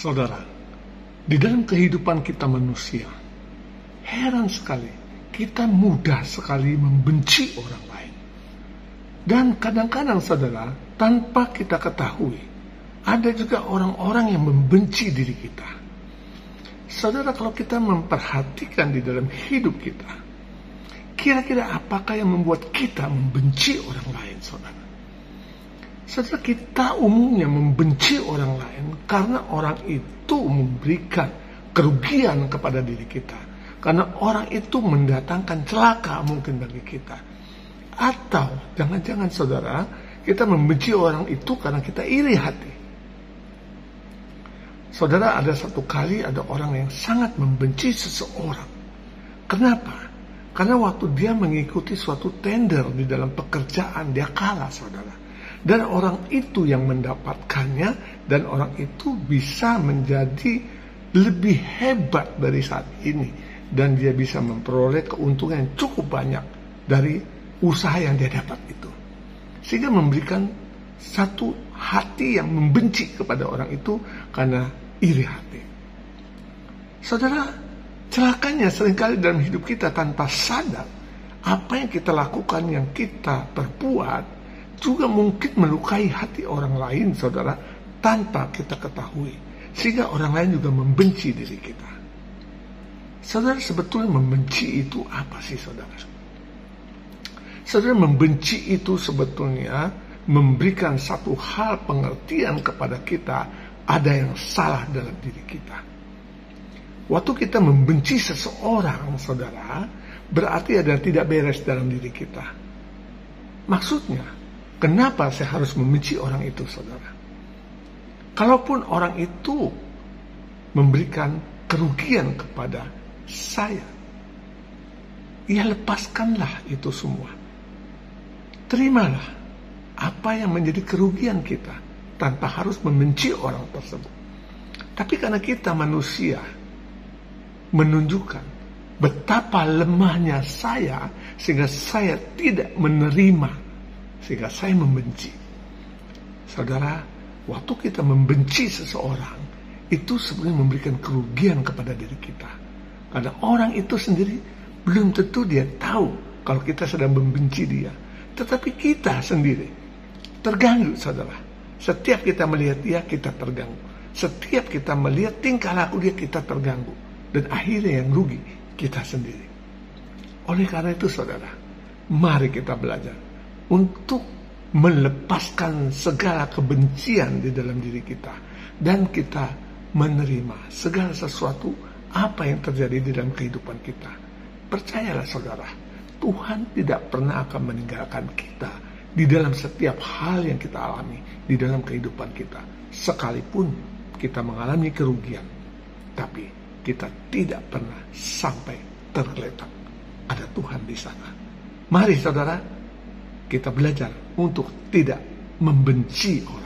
Saudara, di dalam kehidupan kita manusia, heran sekali, kita mudah sekali membenci orang lain. Dan kadang-kadang saudara, tanpa kita ketahui, ada juga orang-orang yang membenci diri kita. Saudara, kalau kita memperhatikan di dalam hidup kita, kira-kira apakah yang membuat kita membenci orang lain, saudara? Saudara, kita umumnya membenci orang lain karena orang itu memberikan kerugian kepada diri kita. Karena orang itu mendatangkan celaka mungkin bagi kita. Atau jangan-jangan saudara, kita membenci orang itu karena kita iri hati. Saudara, ada satu kali ada orang yang sangat membenci seseorang. Kenapa? Karena waktu dia mengikuti suatu tender di dalam pekerjaan, dia kalah, saudara. Dan orang itu yang mendapatkannya, dan orang itu bisa menjadi lebih hebat dari saat ini. Dan dia bisa memperoleh keuntungan yang cukup banyak dari usaha yang dia dapat itu. Sehingga memberikan satu hati yang membenci kepada orang itu karena iri hati. Saudara, celakanya seringkali dalam hidup kita tanpa sadar, apa yang kita lakukan, yang kita perbuat, juga mungkin melukai hati orang lain, saudara, tanpa kita ketahui. Sehingga orang lain juga membenci diri kita. Saudara, sebetulnya membenci itu apa sih, saudara? Saudara, membenci itu sebetulnya memberikan satu hal pengertian kepada kita, ada yang salah dalam diri kita. Waktu kita membenci seseorang, saudara, berarti ada yang tidak beres dalam diri kita. Maksudnya, kenapa saya harus membenci orang itu, saudara? Kalaupun orang itu memberikan kerugian kepada saya, ya lepaskanlah itu semua. Terimalah apa yang menjadi kerugian kita tanpa harus membenci orang tersebut. Tapi karena kita manusia, menunjukkan betapa lemahnya saya sehingga saya tidak menerima, sehingga saya membenci. Saudara, waktu kita membenci seseorang, itu sebenarnya memberikan kerugian kepada diri kita. Karena orang itu sendiri belum tentu dia tahu kalau kita sedang membenci dia. Tetapi kita sendiri terganggu, saudara. Setiap kita melihat dia, kita terganggu. Setiap kita melihat tingkah laku dia, kita terganggu. Dan akhirnya yang rugi kita sendiri. Oleh karena itu, saudara, mari kita belajar untuk melepaskan segala kebencian di dalam diri kita, dan kita menerima segala sesuatu apa yang terjadi di dalam kehidupan kita. Percayalah, saudara, Tuhan tidak pernah akan meninggalkan kita di dalam setiap hal yang kita alami di dalam kehidupan kita. Sekalipun kita mengalami kerugian, tapi kita tidak pernah sampai tergeletak. Ada Tuhan di sana. Mari, saudara, kita belajar untuk tidak membenci orang.